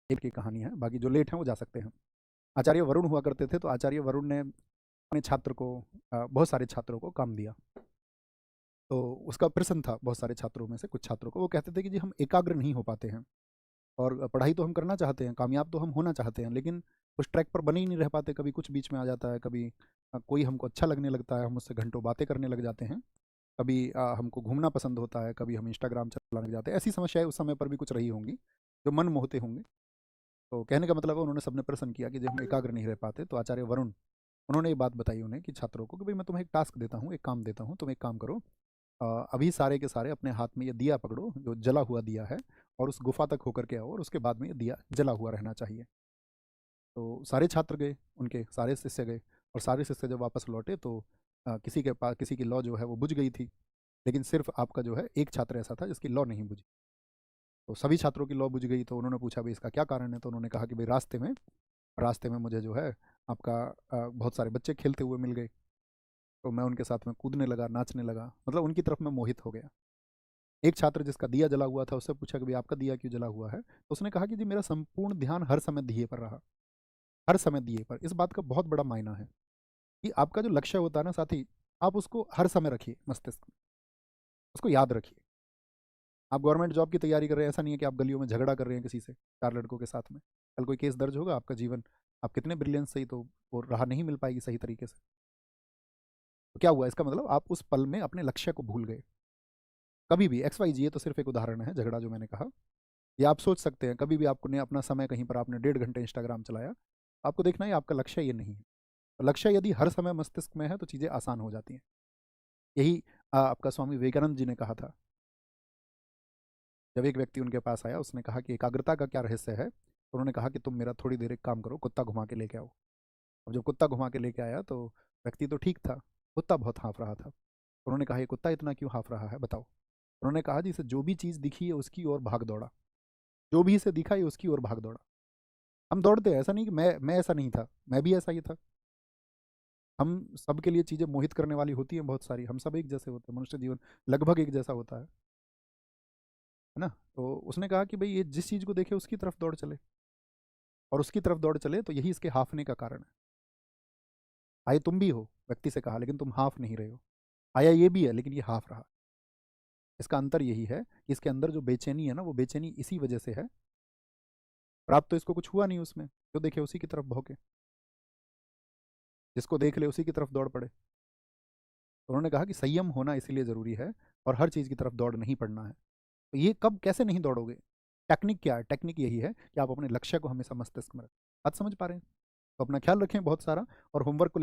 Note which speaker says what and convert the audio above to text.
Speaker 1: एक की कहानी है, बाकी जो लेट हैं वो जा सकते हैं। आचार्य वरुण हुआ करते थे, तो आचार्य वरुण ने अपने छात्र को बहुत सारे छात्रों को काम दिया। तो उसका प्रश्न था बहुत सारे छात्रों में से कुछ छात्रों को, वो कहते थे कि जी हम एकाग्र नहीं हो पाते हैं, और पढ़ाई तो हम करना चाहते हैं, कामयाब तो हम होना चाहते हैं, लेकिन उस ट्रैक पर बने ही नहीं रह पाते। कभी कुछ बीच में आ जाता है, कभी कोई हमको अच्छा लगने लगता है, हम उससे घंटों बातें करने लग जाते हैं, कभी हमको घूमना पसंद होता है, कभी हम इंस्टाग्राम चलाने लग जाते हैं। ऐसी समस्याएं उस समय पर भी कुछ रही होंगी जो मन मोहते होंगे। तो कहने का मतलब है, उन्होंने सबने प्रश्न किया कि जब हम एकाग्र नहीं रह पाते, तो आचार्य वरुण, उन्होंने ये बात बताई उन्हें कि छात्रों को कि भाई मैं तुम्हें एक टास्क देता हूँ, एक काम देता हूँ, तुम एक काम करो। अभी सारे के सारे अपने हाथ में ये दिया पकड़ो, जो जला हुआ दिया है, और उस गुफा तक होकर के आओ, और उसके बाद में ये दिया जला हुआ रहना चाहिए। तो सारे छात्र गए, उनके सारे शिष्य गए, और सारे शिष्य जब वापस लौटे तो किसी के पास, किसी की लौ जो है वो बुझ गई थी, लेकिन सिर्फ आपका जो है एक छात्र ऐसा था जिसकी लौ नहीं बुझी। तो सभी छात्रों की लौ बुझ गई, तो उन्होंने पूछा भाई इसका क्या कारण है। तो उन्होंने कहा कि भाई रास्ते में मुझे जो है आपका बहुत सारे बच्चे खेलते हुए मिल गए, तो मैं उनके साथ में कूदने लगा, नाचने लगा, मतलब उनकी तरफ मैं मोहित हो गया। एक छात्र जिसका दिया जला हुआ था, उससे पूछा कि भाई आपका दिया क्यों जला हुआ है, तो उसने कहा कि जी मेरा संपूर्ण ध्यान हर समय दिए पर रहा, हर समय दिए पर। इस बात का बहुत बड़ा मायना है कि आपका जो लक्ष्य होता है ना साथी, आप उसको हर समय रखिए मस्तिष्क में, उसको याद रखिए। आप गवर्नमेंट जॉब की तैयारी कर रहे हैं, ऐसा नहीं है कि आप गलियों में झगड़ा कर रहे हैं किसी से, चार लड़कों के साथ में। कल कोई केस दर्ज होगा, आपका जीवन, आप कितने ब्रिलियंस सही, तो वो राह नहीं मिल पाएगी सही तरीके से। तो क्या हुआ, इसका मतलब आप उस पल में अपने लक्ष्य को भूल गए। कभी भी एक्स वाई जी, ये तो सिर्फ एक उदाहरण है झगड़ा जो मैंने कहा। या आप सोच सकते हैं, कभी भी आपने अपना समय कहीं पर, आपने 1.5 घंटे इंस्टाग्राम चलाया, आपको देखना है आपका लक्ष्य ये नहीं है। तो लक्ष्य यदि हर समय मस्तिष्क में है, तो चीज़ें आसान हो जाती हैं। यही आपका स्वामी विवेकानंद जी ने कहा था। जब एक व्यक्ति उनके पास आया, उसने कहा कि एकाग्रता का क्या रहस्य है, तो उन्होंने कहा कि तुम मेरा थोड़ी देर एक काम करो, कुत्ता घुमा के लेके आओ। अब जब कुत्ता घुमा के लेके आया, तो व्यक्ति तो ठीक था, कुत्ता बहुत हाँफ रहा था। उन्होंने कहा ये कुत्ता इतना क्यों हाँफ रहा है, बताओ। उन्होंने कहा जी इसे जो भी चीज़ दिखी है उसकी ओर भाग दौड़ा, जो भी इसे दिखा है उसकी ओर भाग दौड़ा। हम दौड़ते हैं, ऐसा नहीं कि मैं ऐसा नहीं था, मैं भी ऐसा ही था। हम सबके लिए चीज़ें मोहित करने वाली होती हैं बहुत सारी, हम सब एक जैसे होते हैं, मनुष्य जीवन लगभग एक जैसा होता है ना। तो उसने कहा कि भाई ये जिस चीज़ को देखे उसकी तरफ दौड़ चले, और उसकी तरफ दौड़ चले, तो यही इसके हाफने का कारण है। आए तुम भी हो, व्यक्ति से कहा, लेकिन तुम हाफ नहीं रहे हो। आया ये भी है, लेकिन ये हाफ रहा। इसका अंतर यही है कि इसके अंदर जो बेचैनी है ना, वो बेचैनी इसी वजह से है, प्राप्त तो इसको कुछ हुआ नहीं उसमें, जो देखे उसी की तरफ भौंके, जिसको देख ले उसी की तरफ दौड़ पड़े। तो उन्होंने कहा कि संयम होना इसीलिए ज़रूरी है, और हर चीज़ की तरफ दौड़ नहीं पड़ना है। तो ये कब कैसे नहीं दौड़ोगे, टेक्निक क्या है, टेक्निक यही है कि आप अपने लक्ष्य को हमेशा मस्तिष्क में रखें। बात समझ पा रहे हैं। तो अपना ख्याल रखें बहुत सारा, और होमवर्क को